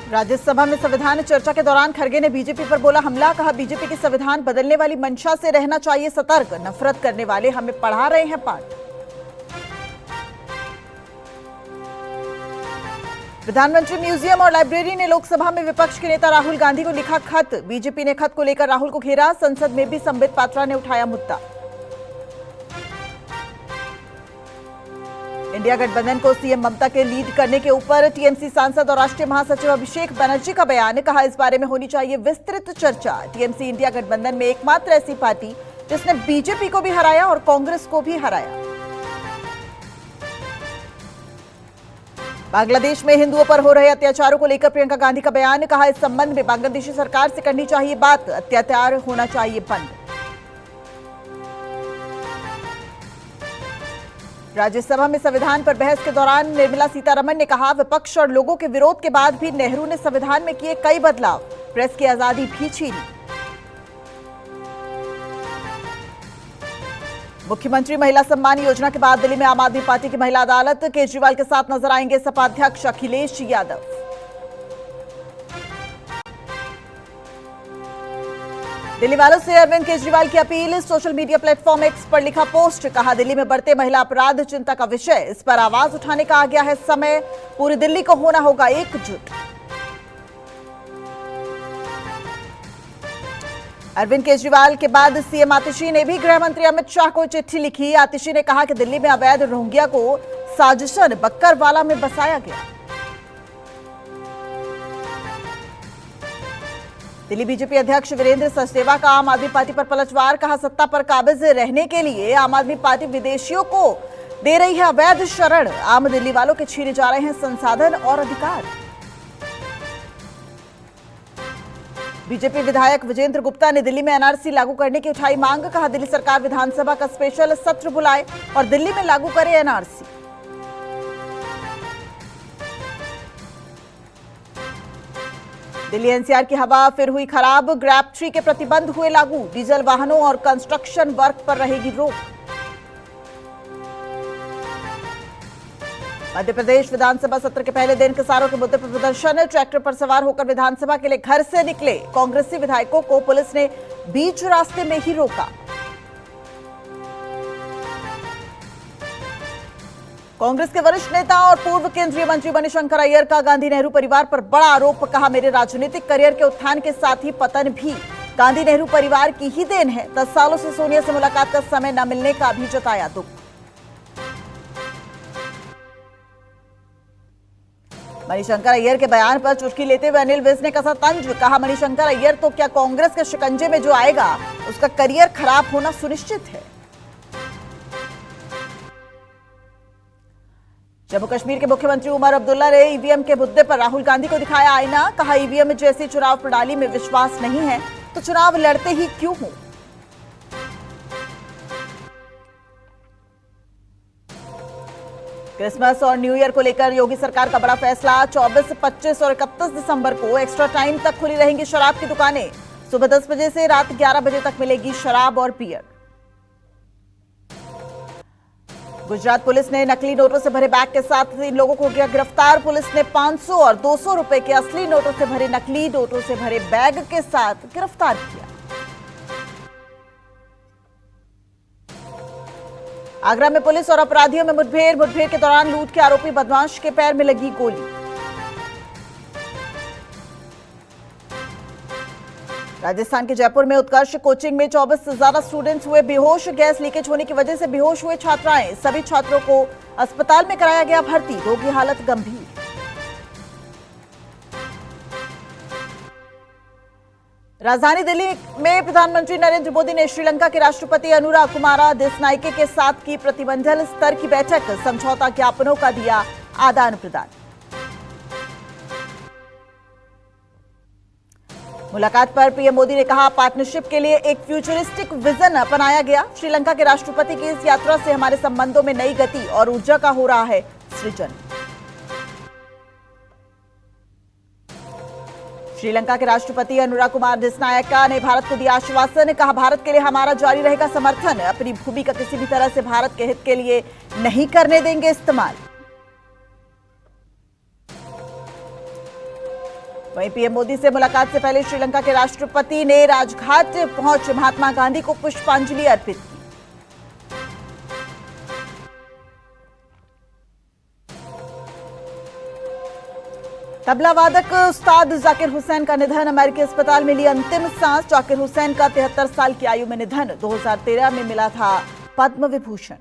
राज्यसभा में संविधान चर्चा के दौरान खड़गे ने बीजेपी पर बोला हमला। कहा बीजेपी की संविधान बदलने वाली मंशा से रहना चाहिए सतर्क। नफरत करने वाले हमें पढ़ा रहे हैं पाठ। प्रधानमंत्री म्यूजियम और लाइब्रेरी ने लोकसभा में विपक्ष के नेता राहुल गांधी को लिखा खत। बीजेपी ने खत को लेकर राहुल को घेरा। संसद में भी संबित पात्रा ने उठाया मुद्दा। इंडिया गठबंधन को सीएम ममता के लीड करने के ऊपर टीएमसी सांसद और राष्ट्रीय महासचिव अभिषेक बनर्जी का बयान। कहा इस बारे में होनी चाहिए विस्तृत चर्चा। टीएमसी इंडिया गठबंधन में एकमात्र ऐसी पार्टी जिसने बीजेपी को भी हराया और कांग्रेस को भी हराया। बांग्लादेश में हिंदुओं पर हो रहे अत्याचारों को लेकर प्रियंका गांधी का बयान। कहा इस संबंध में बांग्लादेशी सरकार से करनी चाहिए बात। अत्याचार होना चाहिए बंद। राज्यसभा में संविधान पर बहस के दौरान निर्मला सीतारमण ने कहा विपक्ष और लोगों के विरोध के बाद भी नेहरू ने संविधान में किए कई बदलाव। प्रेस की आजादी भी छीनी। मुख्यमंत्री महिला सम्मान योजना के बाद दिल्ली में आम आदमी पार्टी की महिला अदालत। केजरीवाल के साथ नजर आएंगे सपा अध्यक्ष अखिलेश यादव। दिल्ली वालों से अरविंद केजरीवाल की appeal. Social media platform x पर लिखा पोस्ट। कहा दिल्ली में बढ़ते महिला अपराध चिंता का विषय। इस पर आवाज उठाने का आ गया है समय। पूरी दिल्ली को होना होगा एकजुट। अरविंद केजरीवाल के बाद सीएम आतिशी ने भी गृह मंत्री अमित शाह को चिट्ठी लिखी। आतिशी ने कहा कि दिल्ली में अवैध रोहिंग्या को साजिशन बक्करवाला में बसाया गया। दिल्ली बीजेपी अध्यक्ष वीरेंद्र सचदेवा का आम आदमी पार्टी पर पलटवार। कहा सत्ता पर काबिज रहने के लिए आम आदमी पार्टी विदेशियों को दे रही है अवैध शरण। आम दिल्ली वालों के छीने जा रहे हैं संसाधन और अधिकार। बीजेपी विधायक विजेंद्र गुप्ता ने दिल्ली में एनआरसी लागू करने की उठाई मांग। कहा दिल्ली सरकार विधानसभा का स्पेशल सत्र बुलाए और दिल्ली में लागू करे एनआरसी। दिल्ली एनसीआर की हवा फिर हुई खराब। ग्रैब 3 के प्रतिबंध हुए लागू। डीजल वाहनों और कंस्ट्रक्शन वर्क पर रहेगी रोक। मध्य प्रदेश विधानसभा सत्र के पहले दिन किसानों के मुद्दे पर प्रदर्शन। ट्रैक्टर पर सवार होकर विधानसभा के लिए घर से निकले कांग्रेसी विधायकों को पुलिस ने बीच रास्ते में ही रोका। कांग्रेस के वरिष्ठ नेता और पूर्व केंद्रीय मंत्री मणिशंकर अय्यर का गांधी नेहरू परिवार पर बड़ा आरोप। कहा मेरे राजनीतिक करियर के उत्थान के साथ ही पतन भी गांधी नेहरू परिवार की ही देन है। 10 सालों से सोनिया से मुलाकात का समय न मिलने का भी जताया दुख। मणिशंकर अय्यर के बयान पर चुटकी लेते हुए अनिल विज ने कसा तंज। कहा मणिशंकर अय्यर तो क्या कांग्रेस के शिकंजे में जो आएगा उसका करियर खराब होना सुनिश्चित है। जम्मू कश्मीर के मुख्यमंत्री उमर अब्दुल्ला ने ईवीएम के मुद्दे पर राहुल गांधी को दिखाया आईना। कहा ईवीएम जैसी चुनाव प्रणाली में विश्वास नहीं है तो चुनाव लड़ते ही क्यों हो। क्रिसमस और न्यू ईयर को लेकर योगी सरकार का बड़ा फैसला। 24, 25 और 31 दिसंबर को एक्स्ट्रा टाइम तक खुली रहेंगी शराब की दुकानें। सुबह 10 बजे से रात 11 बजे तक मिलेगी शराब और बियर। गुजरात पुलिस ने नकली नोटों से भरे बैग के साथ 3 लोगों को किया गिरफ्तार। पुलिस ने 500 और 200 रुपए के असली नोटों से भरे नकली नोटों से भरे बैग के साथ गिरफ्तार किया। आगरा में पुलिस और अपराधियों में मुठभेड़ के दौरान लूट के आरोपी बदमाश के पैर में लगी गोली। राजस्थान के जयपुर में उत्कर्ष कोचिंग में 24 से ज्यादा स्टूडेंट्स हुए बेहोश। गैस लीकेज होने की वजह से बेहोश हुए छात्राएं। सभी छात्रों को अस्पताल में कराया गया भर्ती। 2 की हालत गंभीर। राजधानी दिल्ली में प्रधानमंत्री नरेंद्र मोदी ने श्रीलंका के राष्ट्रपति अनुरा कुमारा दिसनायके के साथ की प्रतिनिधिमंडल स्तर की बैठक। समझौता ज्ञापनों का दिया आदान प्रदान। मुलाकात पर पीएम मोदी ने कहा पार्टनरशिप के लिए एक फ्यूचरिस्टिक विजन अपनाया गया। श्रीलंका के राष्ट्रपति की इस यात्रा से हमारे संबंधों में नई गति और ऊर्जा का हो रहा है सृजन। श्रीलंका के राष्ट्रपति अनुरा कुमार दिसनायका ने भारत को दिया आश्वासन। कहा भारत के लिए हमारा जारी रहेगा समर्थन। अपनी भूमि का किसी भी तरह से भारत के हित के लिए नहीं करने देंगे इस्तेमाल। वहीं पीएम मोदी से मुलाकात से पहले श्रीलंका के राष्ट्रपति ने राजघाट पहुंच महात्मा गांधी को पुष्पांजलि अर्पित की। तबला वादक उस्ताद जाकिर हुसैन का निधन, अमेरिकी अस्पताल में ली अंतिम सांस। जाकिर हुसैन का 73 साल की आयु में निधन। 2013 में मिला था पद्म विभूषण।